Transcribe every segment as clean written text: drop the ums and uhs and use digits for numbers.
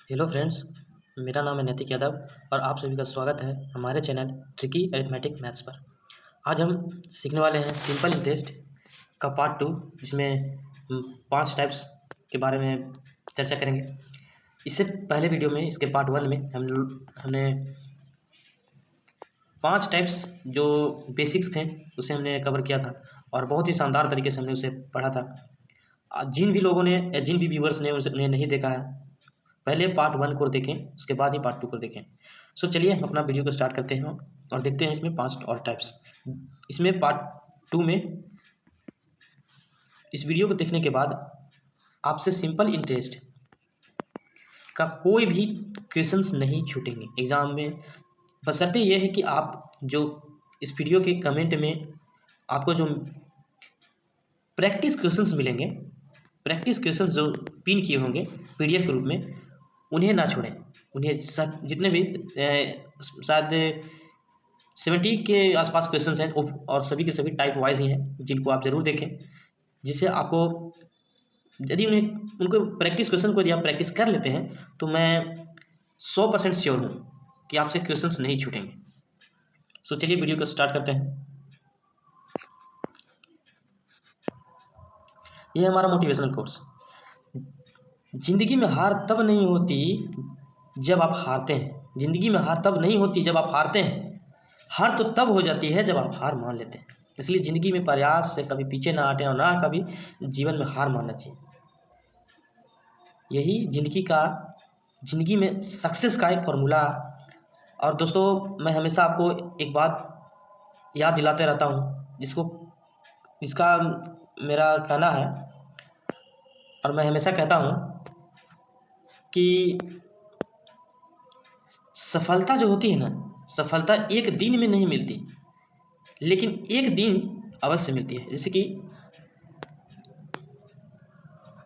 Hello friends, मेरा नाम है नैतिक यादव और आप सभी का स्वागत है हमारे चैनल ट्रिकी अरिथमेटिक मैथ्स पर। आज हम सीखने वाले हैं सिंपल इंटरेस्ट का पार्ट 2, जिसमें हम 5 टाइप्स के बारे में चर्चा करेंगे। इससे पहले वीडियो में, इसके पार्ट 1 में हमने 5 टाइप्स जो बेसिक्स थे उसे हमने कवर किया था और बहुत ही शानदार तरीके से हमने उसे पढ़ा था। जिन भी लोगों ने, जिन भी व्यूवर्स ने उसे नहीं देखा है, पहले पार्ट 1 को देखें, उसके बाद ही पार्ट 2 को देखें। सो चलिए हम अपना वीडियो को स्टार्ट करते हैं और देखते हैं इसमें 5 और टाइप्स। इसमें पार्ट 2 में, इस वीडियो को देखने के बाद आपसे सिंपल इंटरेस्ट का कोई भी क्वेश्चंस नहीं छूटेंगे एग्ज़ाम में। बशर्ते ये है कि आप जो इस वीडियो के कमेंट में आपको जो प्रैक्टिस क्वेश्चंस मिलेंगे, प्रैक्टिस क्वेश्चंस जो पिन किए होंगे पीडीएफ के रूप में, उन्हें ना छोड़ें। उन्हें सब जितने भी शायद 70 के आसपास क्वेश्चंस हैं और सभी के सभी टाइप वाइज ही हैं, जिनको आप ज़रूर देखें, जिससे आपको, यदि उनको प्रैक्टिस क्वेश्चन को यदि आप प्रैक्टिस कर लेते हैं तो मैं 100% श्योर हूँ कि आपसे क्वेश्चंस नहीं छूटेंगे। सो चलिए वीडियो को स्टार्ट करते हैं। ये हमारा मोटिवेशनल कोर्स। जिंदगी में हार तब नहीं होती जब आप हारते हैं। जिंदगी में हार तब नहीं होती जब आप हारते हैं। हार तो तब हो जाती है जब आप हार मान लेते हैं। इसलिए ज़िंदगी में प्रयास से कभी पीछे ना हटें और ना कभी जीवन में हार मानना चाहिए। यही ज़िंदगी में सक्सेस का एक फॉर्मूला। और दोस्तों, मैं हमेशा आपको एक बात याद दिलाते रहता हूँ, इसका मेरा कहना है और मैं हमेशा कहता हूँ कि सफलता जो होती है ना, सफलता एक दिन में नहीं मिलती, लेकिन एक दिन अवश्य मिलती है। जैसे कि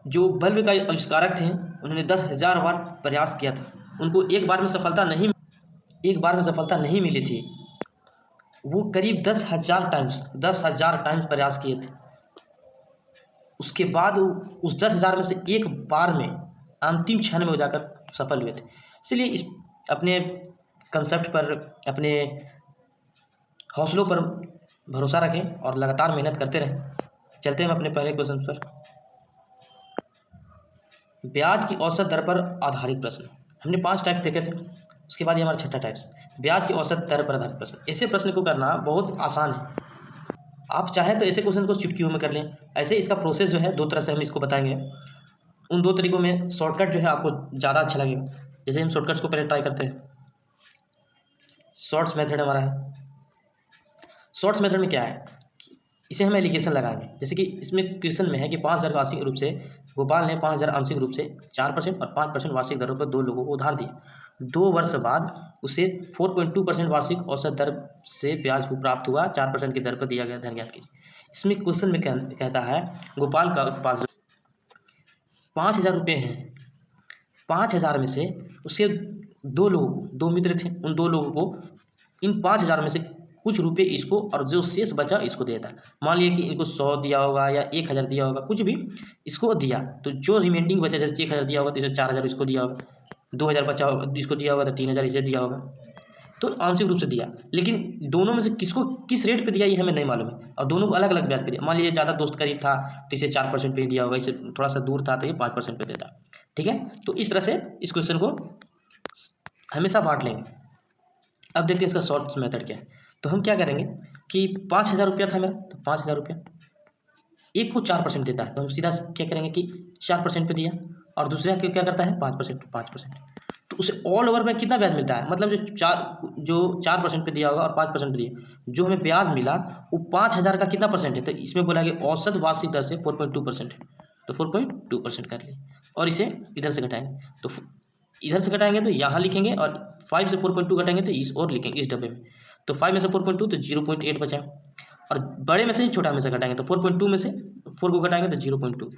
जो बल्ब का आविष्कारक थे, उन्होंने 10,000 बार प्रयास किया था, उनको एक बार में सफलता नहीं मिली थी। वो करीब 10,000 टाइम्स प्रयास किए थे। उसके बाद उस 10,000 में से एक बार में, अंतिम क्षण में वो जाकर सफल हुए थे। इसलिए अपने कंसेप्ट पर, अपने हौसलों पर भरोसा रखें और लगातार मेहनत करते रहें। चलते हैं अपने पहले क्वेश्चन पर। ब्याज की औसत दर पर आधारित प्रश्न। हमने 5 टाइप देखे थे, उसके बाद ये हमारा 6ठा टाइप्स, ब्याज की औसत दर पर आधारित प्रश्न। ऐसे प्रश्न को करना बहुत आसान है। आप चाहें तो ऐसे क्वेश्चन को चुटकियों में कर लें। ऐसे इसका प्रोसेस जो है, 2 तरह से हम इसको बताएंगे। उन 2 तरीकों में शॉर्टकट जो है आपको ज़्यादा अच्छा लगेगा। जैसे हम शॉर्टकट्स को पहले ट्राई करते हैं। शॉर्ट्स मेथड हमारा है। शॉर्ट्स मेथड में क्या है, इसे हम एलिगेशन लगाएंगे। जैसे कि इसमें क्वेश्चन में है कि 5,000 वार्षिक रूप से गोपाल ने 5,000 आंशिक रूप से 4% और 5% वार्षिक दरों पर 2 लोगों को उधार दिए। 2 वर्ष बाद उसे 4.2% वार्षिक औसत दर से ब्याज प्राप्त हुआ। 4% की दर पर दिया गया धन ज्ञात कीजिए। इसमें क्वेश्चन में कहता है, गोपाल का पास 5,000 रुपये हैं। 5,000 में से उसके 2 मित्र थे, उन 2 लोगों को इन 5,000 में से कुछ रुपए इसको और जो शेष बचा इसको दिया था। मान लिया कि इनको 100 दिया होगा या 1,000 दिया होगा, कुछ भी इसको दिया, तो जो रिमेंडिंग बचा, जैसे 1,000 दिया होगा तो इसे 4,000 इसको दिया होगा, 2,000 बचा होगा इसको दिया होगा तो 3,000 इसे दिया होगा। तो आंशिक रूप से दिया, लेकिन दोनों में से किसको किस रेट पे दिया ये हमें नहीं मालूम है, और दोनों को अलग अलग ब्याज पे दिया। मान लीजिए ज़्यादा दोस्त करीब था तो इसे 4% पे दिया होगा, इसे थोड़ा सा दूर था तो ये 5% पे देता। ठीक है, तो इस तरह से इस क्वेश्चन को हमेशा बांट लेंगे। अब देखते हैं इसका शॉर्ट मेथड क्या है। तो हम क्या करेंगे कि 5,000 रुपया था मेरा, तो 5,000 रुपया एक को 4% देता है, तो हम सीधा क्या करेंगे कि 4% पे दिया, और दूसरा क्या करता है 5%, तो उसे ऑल ओवर में कितना ब्याज मिलता है, मतलब जो 4% पे दिया होगा और 5% पे दिया, जो हमें ब्याज मिला वो 5,000 का कितना परसेंट है, तो इसमें बोला कि औसत वार्षिक दर से 4.2% है, तो 4.2% कर लिए और इसे इधर से घटाएंगे। तो इधर से घटाएंगे तो यहाँ लिखेंगे, और 5 से 4.2 घटाएंगे तो इस और लिखेंगे इस डब्बे में। तो 5 में से 4.2 तो 0.8 बचा, और बड़े में से ही छोटा में से घटाएंगे तो 4.2 में से 4 को घटाएंगे तो 0.2।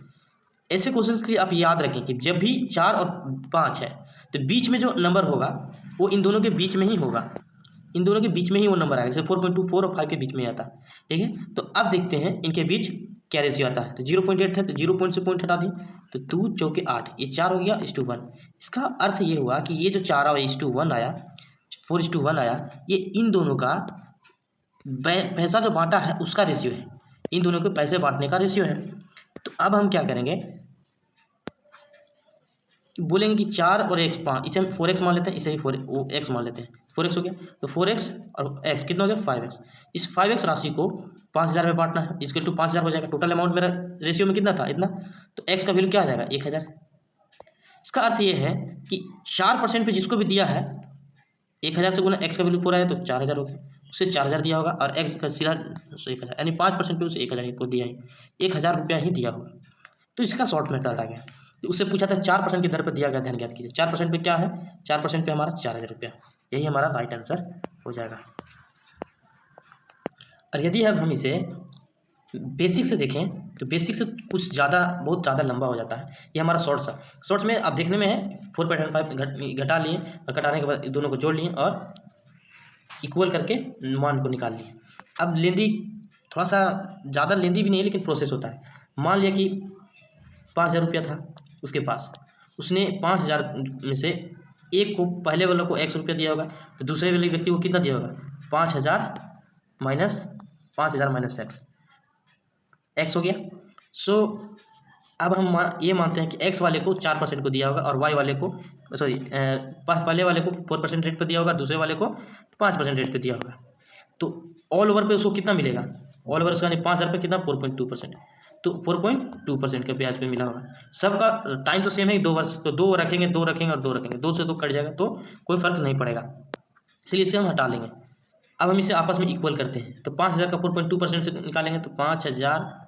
ऐसे क्वेश्चन के लिए आप याद रखें कि जब भी 4 और 5 है तो बीच में जो नंबर होगा वो इन दोनों के बीच में ही होगा, इन दोनों के बीच में ही वो नंबर आएगा। जैसे 4.2 4 और 5 के बीच में आता है। ठीक है, तो अब देखते हैं इनके बीच क्या रेशियो आता है। तो 0.8 था तो 0 पॉइंट से पॉइंट हटा दिए, तो 2 चौके 8, ये 4 हो गया 1:1। इसका अर्थ ये हुआ कि ये जो 4 और 1:1 आया, 4:1 आया, ये इन दोनों का पैसा जो बांटा है उसका रेशियो है, इन दोनों के पैसे बांटने का रेशियो है। तो अब हम क्या करेंगे, बोलेंगे कि 4 और x 5, इसे हम 4x मान लेते हैं, इसे भी x मान लेते हैं। 4x हो गया, तो 4x और x कितना हो गया 5x। इस 5x राशि को 5000 में बांटना है, इसके टू 5000 हो जाएगा। टोटल अमाउंट मेरा रेशियो में कितना था, इतना, तो x का वैल्यू क्या आ जाएगा 1000। इसका अर्थ ये है कि 4% पे जिसको भी दिया है 1000 से गुना x का वैल्यू पूरा है तो 4000 हो गया, उसे 4000 दिया होगा और x का सीधा 1000, यानी 5% पे उसे 1000 को दिया ही, 1000 रुपया ही दिया होगा। तो इसका शॉर्ट मेथड आ गया। तो उससे पूछा था 4% की दर पर दिया गया, ध्यान ज्ञात कीजिए 4% पे क्या है, 4% पे हमारा 4000 रुपया, यही हमारा राइट आंसर हो जाएगा। और यदि अब हम इसे बेसिक से देखें तो बेसिक से कुछ ज़्यादा, बहुत ज़्यादा लंबा हो जाता है। ये हमारा शॉर्ट्स है, शॉर्ट्स में अब देखने में है 4.5 घटा लिए और घटाने के बाद दोनों को जोड़ लिए और इक्वल करके मान को निकाल लिए। अब लेंदी, थोड़ा सा ज़्यादा लेंदी भी नहीं है लेकिन प्रोसेस होता है। मान लिया कि 5000 रुपया था उसके पास, उसने 5000 में से एक को, पहले वाले को x रुपया दिया होगा, तो दूसरे वाले व्यक्ति को कितना दिया होगा 5000 माइनस x हो गया। सो अब हम ये मानते हैं कि x वाले को 4% को दिया होगा और y वाले को, सॉरी, पहले वाले को 4% रेट पर दिया होगा, दूसरे वाले को 5% रेट पर दिया होगा। तो ऑल ओवर पे उसको कितना मिलेगा, ऑल ओवर उसका 5000 पे कितना 4.2%, तो 4.2% का ब्याज पे मिला होगा। सबका टाइम तो सेम है 2 वर्ष, तो 2 रखेंगे, 2 रखेंगे और 2 रखेंगे, 2 से 2 कट जाएगा तो कोई फर्क नहीं पड़ेगा, इसलिए इसे हम हटा लेंगे। अब हम इसे आपस में इक्वल करते हैं, तो 5000 का 4.2% से निकालेंगे तो 5000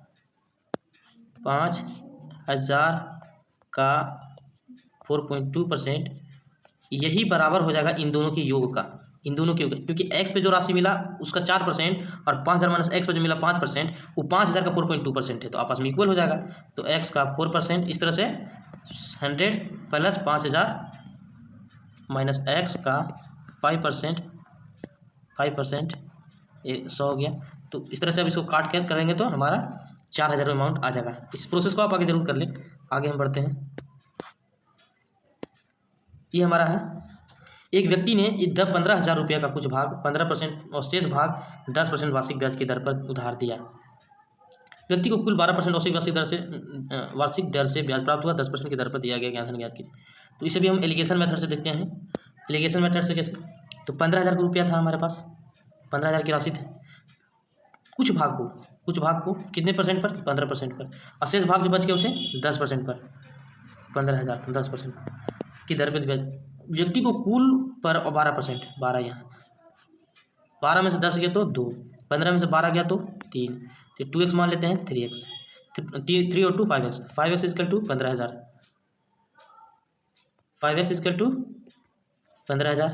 का 4.2% यही बराबर हो जाएगा इन दोनों के योग का, इन दोनों के योग, क्योंकि x पे जो राशि मिला उसका 4% और 5000 माइनस x पे जो मिला 5%, वो 5000 का 4.2% है, तो आपस में इक्वल हो जाएगा। तो x का 4%, इस तरह से 100 प्लस 5000 माइनस x का 5%, ये 100 हो गया। तो इस तरह से अब इसको काट के करेंगे तो हमारा 4000 अमाउंट आ जाएगा। इस प्रोसेस को आप आगे जरूर कर लें। आगे हम बढ़ते हैं, ये हमारा है, एक व्यक्ति ने 15,000 रुपये का कुछ भाग 15% और शेष भाग 10% वार्षिक ब्याज की दर पर उधार दिया। व्यक्ति को कुल 12% वार्षिक दर से ब्याज प्राप्त हुआ, 10% की दर पर दिया गया ज्ञान ज्ञात कीजिए। तो इसे भी हम एलिगेशन मेथड से देखते हैं। एलिगेशन मेथड से कैसे, तो 15,000 का रुपया था हमारे पास, 15,000 की राशि थी, कुछ भाग को कितने परसेंट पर, 15% पर, और शेष भाग जो बच गया उसे 10% पर, 15,000 10% की दर पर व्यक्ति को कुल पर 12%, 12 यहाँ 12 में से 10 गया तो 2, 15 में से 12 गया तो 3, तो 2x मान लेते हैं 3x, 3 और 2 5x, 5x is equal to 15,000, 5x is equal to 15,000,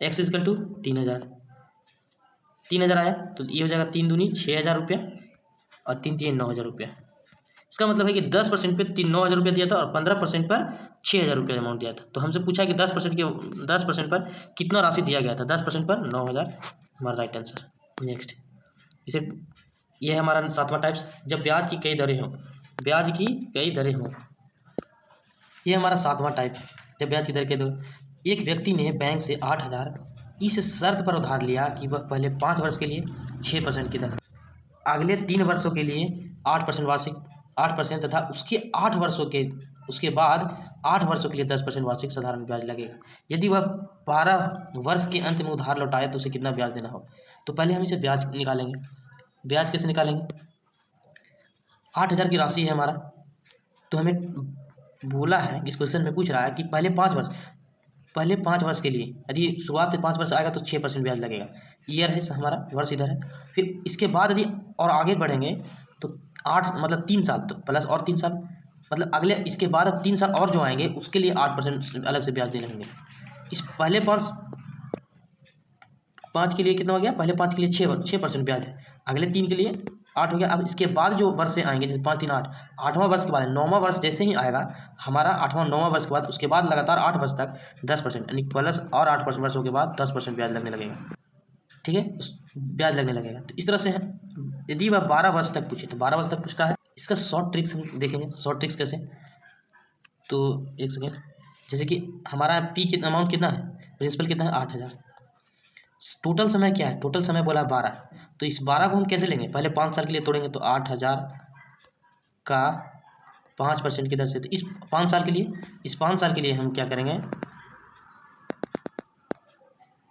x is equal to 3,000 आया, तो ये हो जाएगा 3 दूनी 6,000 रुपया और 3 3 9,000 रुपया। इसका मतलब है कि 10% पे 9,000 रुपया दिया था और 15% पर 6,000 रुपया अमाउंट दिया था। तो हमसे पूछा कि 10% पर कितना राशि दिया गया था, 10% पर 9,000, हमारा राइट आंसर। नेक्स्ट, इसे यह है हमारा 7वां टाइप्स, जब ब्याज की कई दरें हों, ये हमारा 7वां टाइप है, जब ब्याज की दर के दो। एक व्यक्ति ने बैंक से 8,000 इस शर्त पर उधार लिया कि वह पहले 5 वर्ष के लिए 6% की दर, अगले 3 वर्षों के लिए 8% वार्षिक 8% तथा उसके बाद 8 वर्षों के लिए 10% वार्षिक साधारण ब्याज लगेगा। यदि वह 12 वर्ष के अंत में उधार लौटाए तो उसे कितना ब्याज देना होगा। तो पहले हम इसे ब्याज निकालेंगे। ब्याज कैसे निकालेंगे, 8,000 की राशि है हमारा, तो हमें बोला है, इस क्वेश्चन में पूछ रहा है कि पहले 5 वर्ष के लिए, यदि शुरुआत से 5 वर्ष आएगा तो 6% ब्याज लगेगा, ईयर है हमारा, वर्ष इधर है। फिर इसके बाद यदि और आगे बढ़ेंगे तो 8 मतलब 3 साल, तो प्लस और 3 साल, मतलब अगले इसके बाद 3 साल और जो आएंगे उसके लिए 8% अलग से ब्याज देने होंगे। इस पहले 5 के लिए कितना हो गया, पहले 5 के लिए 6% ब्याज है, अगले 3 के लिए 8 हो गया। अब इसके बाद जो वर्ष से आएंगे, जैसे 5 3 8, 8वां वर्ष के बाद 9वां वर्ष जैसे ही आएगा हमारा, 8वां 9वां वर्ष के बाद, उसके बाद लगातार 8 वर्ष तक 10%, यानी प्लस और 8 वर्षों के बाद 10% ब्याज लगने लगेगा। ठीक है, ब्याज लगने लगेगा। तो इस तरह से है। यदि वह 12 वर्ष तक पूछे तो 12 वर्ष तक पूछता है, इसका शॉर्ट ट्रिक्स हम देखेंगे, शॉर्ट ट्रिक्स कैसे। तो एक सेकेंड, जैसे कि हमारा पी कितना अमाउंट कितना है, प्रिंसिपल कितना है 8000, टोटल समय क्या है, टोटल समय बोला 12, तो इस 12 को हम कैसे लेंगे, पहले 5 साल के लिए तोड़ेंगे, तो 8000 का 5% की दर से, तो इस 5 साल के लिए, इस 5 साल के लिए हम क्या करेंगे,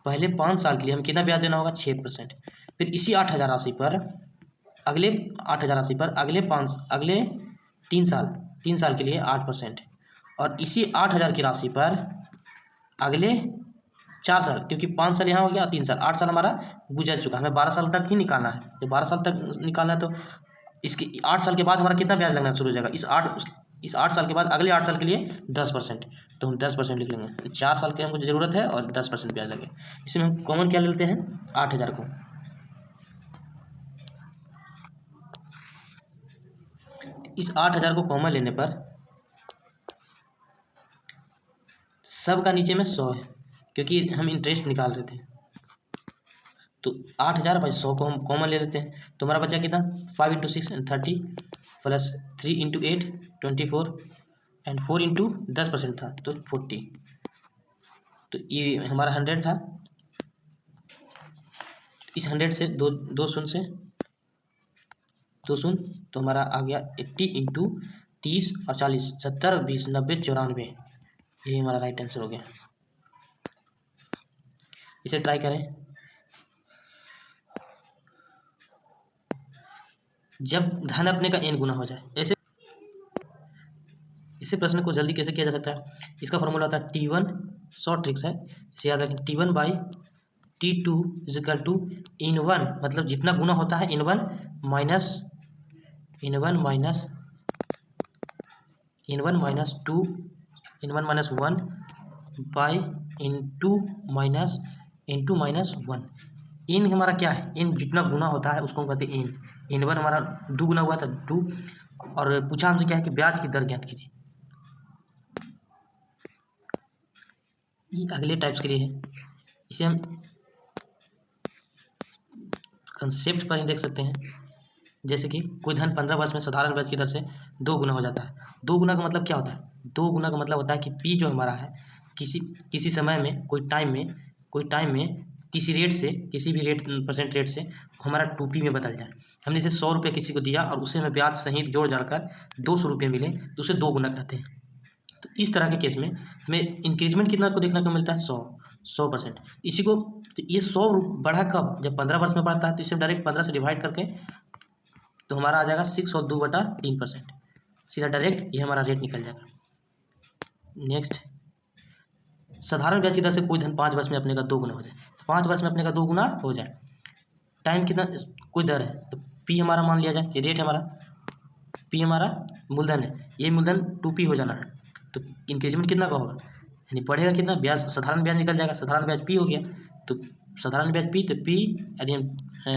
पहले 5 साल के लिए हम कितना ब्याज देना होगा 6%, फिर इसी 8000 राशि पर अगले 8000 राशि पर अगले 3 साल के लिए 8%, और इसी 8000 की राशि पर अगले 4 साल, क्योंकि 5 साल यहाँ हो गया, 3 साल, 8 साल हमारा गुजर चुका, हमें 12 साल तक ही निकालना है, तो 12 साल तक निकालना है, तो इसके 8 साल के बाद हमारा कितना ब्याज लगना शुरू हो जाएगा, इस 8 साल के बाद अगले 8 साल के लिए 10%, तो हम 10% लिख लेंगे, तो 4 साल की हमको ज़रूरत है और 10% ब्याज लगे। इसमें हम कॉमन क्या लेते हैं 8000 को, इस 8000 को कॉमन लेने पर सब का नीचे में 100 है, क्योंकि हम इंटरेस्ट निकाल रहे थे, तो 8000 बाई 100 को हम कॉमन ले लेते हैं, तो हमारा बचा कितना 5 × 6 = 30 प्लस 3 × 8 24 एंड 4 × 10% था तो 40, तो ये हमारा 100 था, इस 100 से दो शून्य, तो हमारा आ गया 80 × 30 और 40 70 20 90 94, ये हमारा राइट आंसर हो गया। इसे ट्राई करें, जब धन अपने का n गुना हो जाए, ऐसे इसे प्रश्न को जल्दी कैसे किया जा सकता है, इसका फॉर्मूला होता है T1, शॉर्ट ट्रिक्स है, इसे याद रखें, T1 by T2 is equal to in1, मतलब जितना गुना होता है in1 minus 2 in1 minus 1 by in2 minus 1, इन हमारा क्या है, इन जितना गुना होता है उसको हम कहते हैं in1 हमारा 2 गुना हुआ था 2, और पूछा हमसे क्या है कि ब्याज की दर ज्ञात कीजिए, ये अगले टाइप्स के लिए है, इसे हम कंसेप्ट पर ही देख सकते हैं, जैसे कि कोई धन 15 वर्ष में साधारण ब्याज की दर से 2 गुना हो जाता है, 2 गुना का मतलब क्या होता है, 2 गुना का मतलब होता है कि पी जो हमारा है किसी समय में कोई टाइम में किसी रेट से, किसी भी रेट परसेंट रेट से हमारा 2p में बदल जाए, हमने इसे 100 रुपये किसी को दिया और उसे हमें ब्याज सहित जोड़ जाकर 200 रुपये मिले, तो उसे 2 गुना कहते हैं। तो इस तरह के केस में हमें इंक्रीजमेंट कितना को देखने को मिलता है 100%, इसी को, तो ये 100 बढ़ा कब, जब 15 वर्ष में बढ़ता है, तो इसे डायरेक्ट 15 से डिवाइड करके तो हमारा आ जाएगा 6 और 2/3%, सीधा डायरेक्ट ये हमारा रेट निकल जाएगा। नेक्स्ट, साधारण ब्याज की दर से कोई धन 5 वर्ष में अपने का 2 गुना हो जाए, 5 वर्ष में अपने का 2 गुना हो जाए, टाइम कितना, कोई दर है, तो पी हमारा मान लिया जाए, ये रेट हमारा, पी हमारा मूलधन है, ये मूलधन 2p हो जाना है, तो इंक्रीजमेंट कितना का होगा, यानी बढ़ेगा कितना, ब्याज साधारण ब्याज निकल जाएगा, साधारण ब्याज p हो गया, तो साधारण ब्याज p, तो p यानी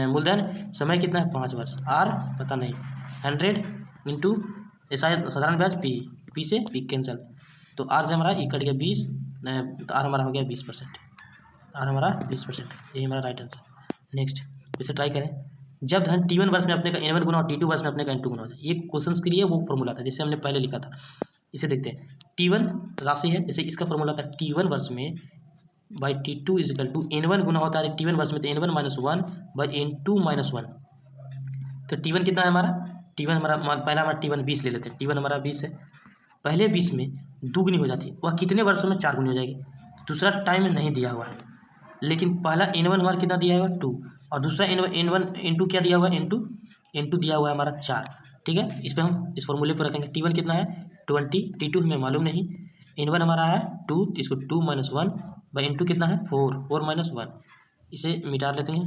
मूलधन, समय कितना है 5 वर्ष, r पता नहीं, 100 इंटू साधारण ब्याज p से p कैंसिल, तो r से हमारा कट गया 20, तो r हमारा हो गया 20%, r हमारा 20%, यही हमारा राइट आंसर। नेक्स्ट, इसे ट्राई करें, जब धन T1 वर्ष में अपने का n1 गुना और T2 वर्ष में अपने का n2 गुना हो जाए, ये क्वेश्चन के लिए वो फॉर्मूला था जिसे हमने पहले लिखा था, इसे देखते हैं, T1 राशि है, जैसे इसका फॉर्मूला था T1 वर्ष में by T2 is equal to n1 गुना होता है T1 वर्ष में, तो n1 minus 1 by n2 minus 1, तो T1 कितना है हमारा, T1 हमारा पहला हमारा T1 20 ले लेते हैं, T1 हमारा 20 है, पहले 20 में दुगुनी हो जाती है, वह कितने वर्षों में 4 गुनी हो जाएगी, दूसरा टाइम नहीं दिया हुआ है, लेकिन पहला n1 हमारा कितना दिया हुआ 2, और दूसरा n1 n2 क्या दिया हुआ है, n2 दिया हुआ है हमारा 4, ठीक है, इस पर हम इस फॉर्मूले पर रखेंगे, T1 कितना है 20, T2 हमें मालूम नहीं, n1 हमारा है 2, इसको 2 माइनस 1 बाई n2 कितना है 4 माइनस 1, इसे मिटा लेते हैं,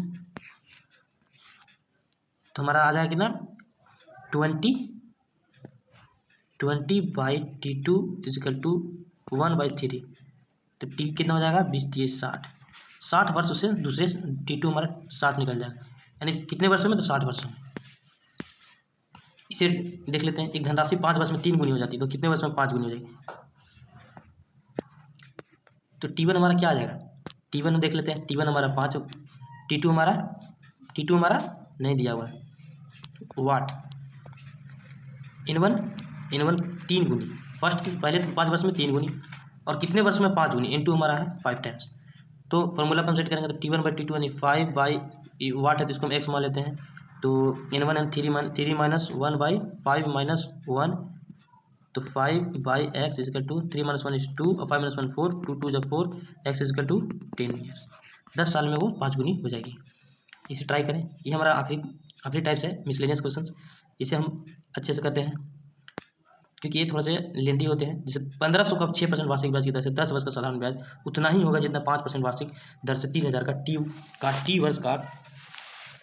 तो हमारा आ जाएगा कितना 20 बाई T2 इजिकल टू 1/3, तो T कितना हो जाएगा 20 60 वर्ष से दूसरे T2 हमारा 60 निकल जाएगा, यानी कितने वर्षों में, तो 60 वर्षों में। इसे देख लेते हैं, एक धनराशि 5 वर्ष में 3 गुनी हो जाती है, तो कितने वर्षों में 5 गुनी हो जाएगी, तो T1 हमारा क्या आ जाएगा, T1 देख लेते हैं, T1 हमारा 5, T2 हमारा नहीं दिया हुआ है वाट, N1 3 गुनी, फर्स्ट पहले 5 वर्ष में 3 गुनी, और कितने वर्ष में 5 गुनी, N2 हमारा है 5 टाइम्स। तो फॉर्मूला पर हम सेट करेंगे तो T1/T2 यानी 5 बाई वाट है तो इसको हम x मान लेते हैं। तो N1 and 3 minus 1 by 5 minus 1, तो 5 by x is equal to 3 minus 1 is 2 और 5 माइनस 1 4, 2 2 जब 4, x इजकल टू 10 ईयर्स। 10 साल में वो 5 गुनी हो जाएगी। इसे ट्राई करें। ये हमारा आखिरी टाइप्स है मिसलेनियस क्वेश्चंस। इसे हम अच्छे से करते हैं क्योंकि ये थोड़ा से लेंदी होते हैं। जैसे 1500 का 6% वार्षिक ब्याज की दर से 10 वर्ष का साधारण ब्याज उतना ही होगा जितना 5% वार्षिक दर से 3000 का टी वर्ष का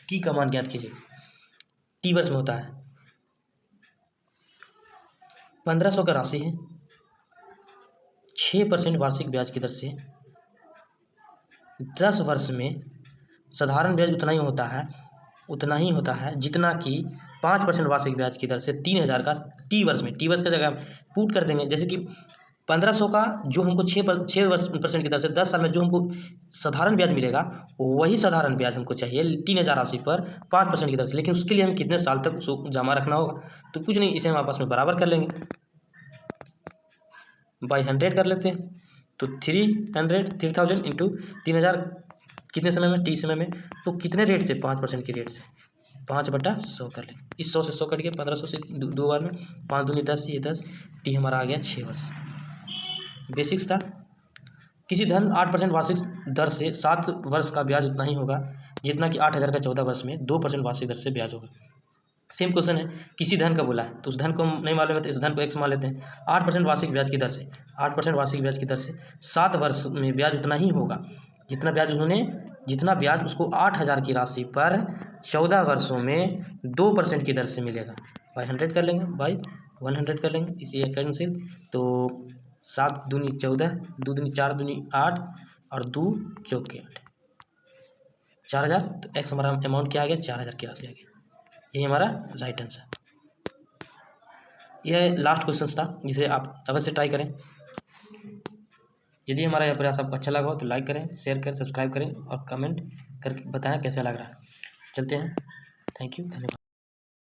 टी का मान ज्ञात कीजिए। टी वर्ष में होता है 1500 का राशि है, 6% वार्षिक ब्याज की दर से 10 वर्ष में साधारण ब्याज उतना ही होता है जितना कि 5% वार्षिक ब्याज की दर से 3000 का टी वर्ष में। टी वर्ष का जगह पुट कर देंगे, जैसे कि 1500 का जो हमको 6% की दर से 10 साल में जो हमको साधारण ब्याज मिलेगा वही साधारण ब्याज हमको चाहिए 3000 राशि पर 5% की दर से। लेकिन उसके लिए हम कितने साल तक उसको जमा रखना होगा? तो कुछ नहीं, इसे हम आपस में बराबर कर लेंगे, बाई 100 कर लेते हैं। तो 3000 इंटू 3000 कितने समय में? टी समय में। तो कितने रेट से? 5% की रेट से 5/100 कर लें। इस 100 से 100 कट गया, 1500 से 2 बार में 5 दूनी 10, ये 10, टी हमारा आ गया 6 वर्ष। बेसिक्स था। किसी धन 8% वार्षिक दर से 7 वर्ष का ब्याज उतना ही होगा जितना कि 8000 का 14 वर्ष में 2% वार्षिक दर से ब्याज होगा। सेम क्वेश्चन है, किसी धन का बोला है तो उस धन को हम नहीं मालूम है तो इस धन को x मान लेते हैं। 8% वार्षिक ब्याज की दर से 8% वार्षिक ब्याज की दर से 7 वर्ष में ब्याज उतना ही होगा जितना ब्याज उसको 8000 की राशि पर 14 वर्षों में 2% की दर से मिलेगा। बाई 100 कर लेंगे, बाई 100 कर लेंगे, इसी कैंसिल। तो 7 दूनी 14, 2 दूनी 4 दूनी 8 और 2 चौके 8, 4000। तो एक्स हमारा अमाउंट क्या आ गया? 4000 की राशि आ गई। यही हमारा राइट आंसर। यह लास्ट क्वेश्चन था जिसे आप अवश्य ट्राई करें। यदि हमारा यह प्रयास आपको अच्छा लगा हो तो लाइक करें, शेयर करें, सब्सक्राइब करें और कमेंट करके बताएं कैसा लग रहा है। चलते हैं। थैंक यू, धन्यवाद।